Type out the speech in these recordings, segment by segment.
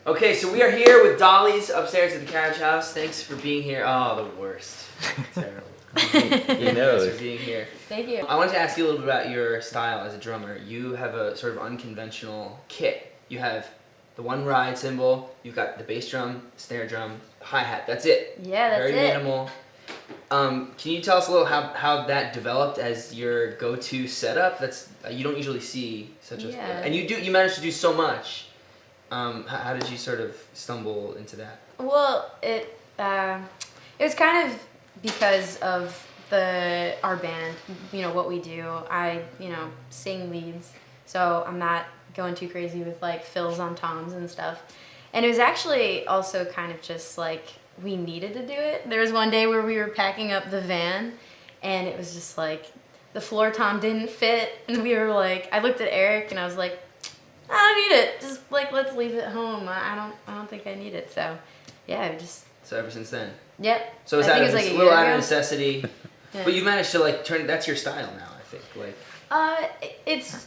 Okay, so we are here with Dollys upstairs at the Carriage house. Thanks for being here. Oh, the worst. Terrible. He knows. Thanks for being here. Thank you. I wanted to ask you a little bit about your style as a drummer. You have a sort of unconventional kit. You have the one ride cymbal, you've got the bass drum, snare drum, hi-hat. That's it. Yeah, that's Very it. minimal. Can you tell us a little how that developed as your go-to setup? That's you don't usually see such a and you managed to do so much. How did you sort of stumble into that? Well, it was kind of because of our band, what we do. I, sing leads, so I'm not going too crazy with like fills on toms and stuff. And it was actually also kind of just like we needed to do it. There was one day where we were packing up the van, and it was just like the floor tom didn't fit, and we were like, I looked at Eric and I was like, I don't need it. Just like let's leave it home. I don't think I need it. So, yeah, So ever since then. Yep. So it's a little out of necessity, Yeah. but you managed to like turn. That's your style now, I think. Like. It's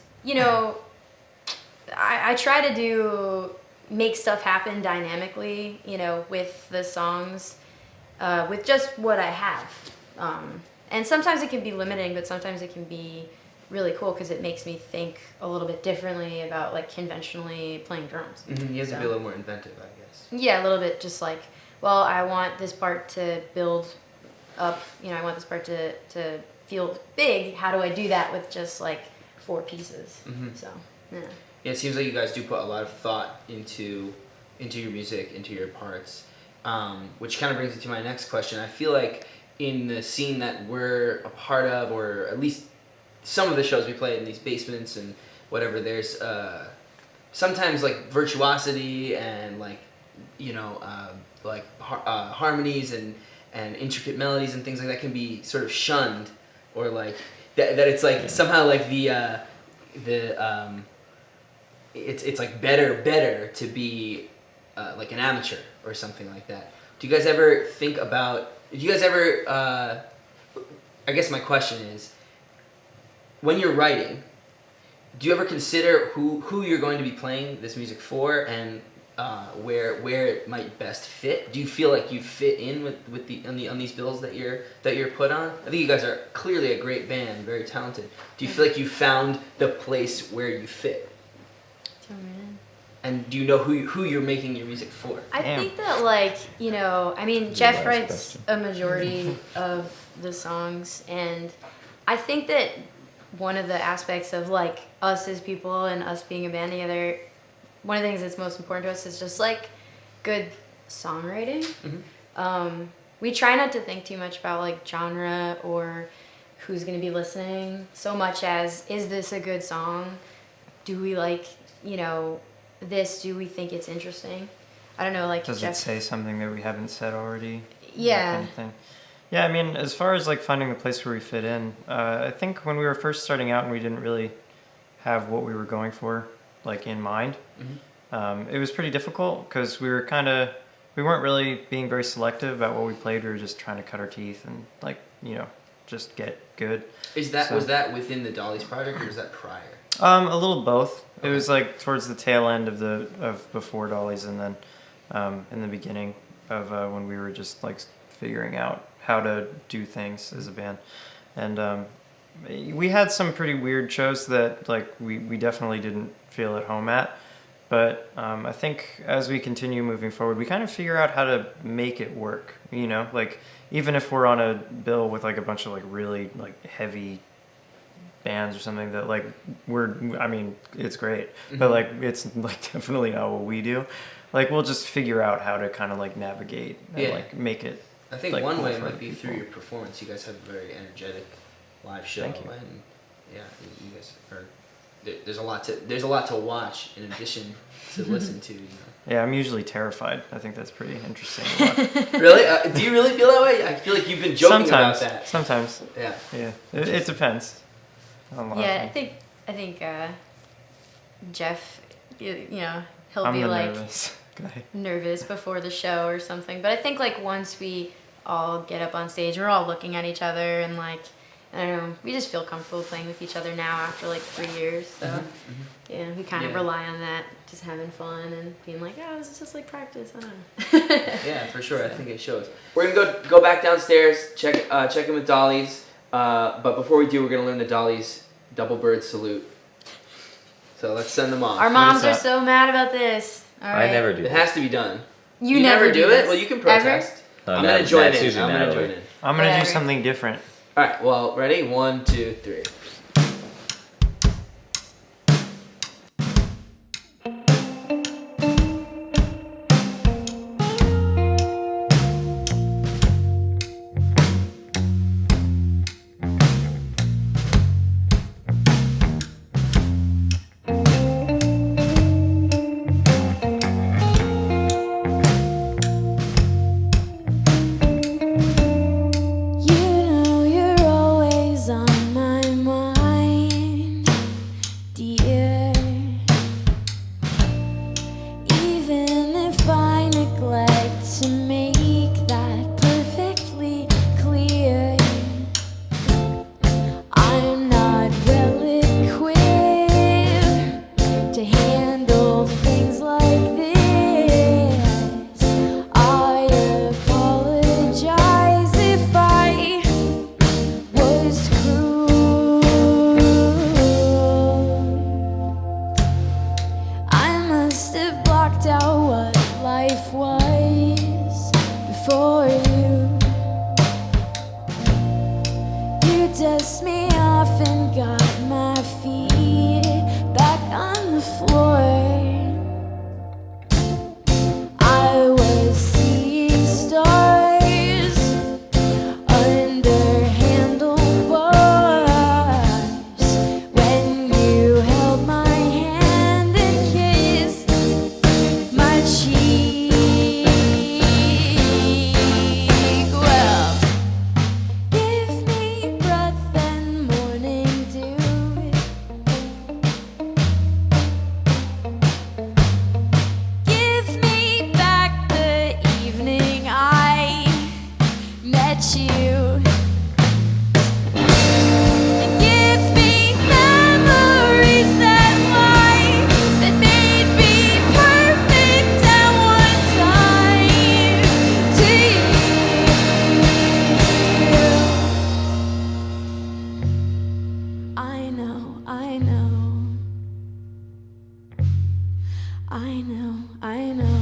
I try to make stuff happen dynamically. With the songs, with just what I have. And sometimes it can be limiting, but sometimes it can be really cool because it makes me think a little bit differently about like conventionally playing drums. Mm-hmm. You have to be a little more inventive, I guess. Yeah, a little bit. Just like, well, I want this part to build up. I want this part to feel big. How do I do that with just like 4 pieces? Mm-hmm. So yeah. Yeah, it seems like you guys do put a lot of thought into your music, into your parts, which kind of brings me to my next question. I feel like in the scene that we're a part of, or at least some of the shows we play in these basements and whatever, there's sometimes like virtuosity and like harmonies and intricate melodies and things like that can be sort of shunned, or like that it's like somehow like it's like better to be like an amateur or something like that. Do you guys ever think about? Do you guys ever? I guess my question is, when you're writing, do you ever consider who you're going to be playing this music for and where it might best fit? Do you feel like you fit in with on these bills that you're put on? I think you guys are clearly a great band, very talented. Do you feel like you found the place where you fit? And do you know who you're making your music for? I think that Jeff writes a majority of the songs, and I think that one of the aspects of like us as people and us being a band together, one of the things that's most important to us is just like good songwriting. Mm-hmm. We try not to think too much about like genre or who's going to be listening so much as, is this a good song? Do we like, this? Do we think it's interesting? I don't know, like does it say something that we haven't said already? Yeah. That kind of thing. Yeah, I mean, as far as like finding the place where we fit in, I think when we were first starting out and we didn't really have what we were going for like in mind, mm-hmm. It was pretty difficult because we weren't really being very selective about what we played. We were just trying to cut our teeth and like, just get good. Was that within the Dollys project, or was that prior? A little both. Okay. It was like towards the tail end of before Dollys, and then in the beginning of when we were just like figuring out how to do things as a band. And we had some pretty weird shows that like we definitely didn't feel at home at. But I think as we continue moving forward, we kind of figure out how to make it work. Like even if we're on a bill with like a bunch of like really like heavy bands or something that like it's great, mm-hmm. but like it's like definitely not what we do. Like we'll just figure out how to kind of like navigate and like make it. I think like, one cool way for might be people. through your performance. You guys have a very energetic live show. Thank you. And yeah, you guys are. There's a lot to watch in addition to listen to. Yeah, I'm usually terrified. I think that's pretty interesting. Really? Do you really feel that way? I feel like you've been joking about that. Sometimes. Yeah. Yeah. It depends. Yeah, I think Jeff, he'll I'm be the like nervous guy. nervous before the show or something. But I think like once we all get up on stage, we're all looking at each other and like I don't know. We just feel comfortable playing with each other now after like 3 years. So yeah, we kind of rely on that, just having fun and being like, oh, this is just like practice. I don't know. Yeah, for sure. I think it shows. We're gonna go back downstairs, check in with Dollys. But before we do, we're gonna learn the Dollys double bird salute. So let's send them off. Our moms are so mad about this. All right. I never do It that. has to be done. You never do it? this? Well, you can protest. No, I'm no, gonna join that's in. usually I'm gonna Natalie. join in. I'm gonna do Whatever. something different. All right. Well, ready? 1, 2, 3. Dust me off and got my feet back on the floor. I was seeing stars under handlebars when you held my hand and kissed my cheek. Well, give me breath and morning dew. Give me back the evening I met you. And give me memories that made me perfect at one time to you. I know, I know. I know, I know.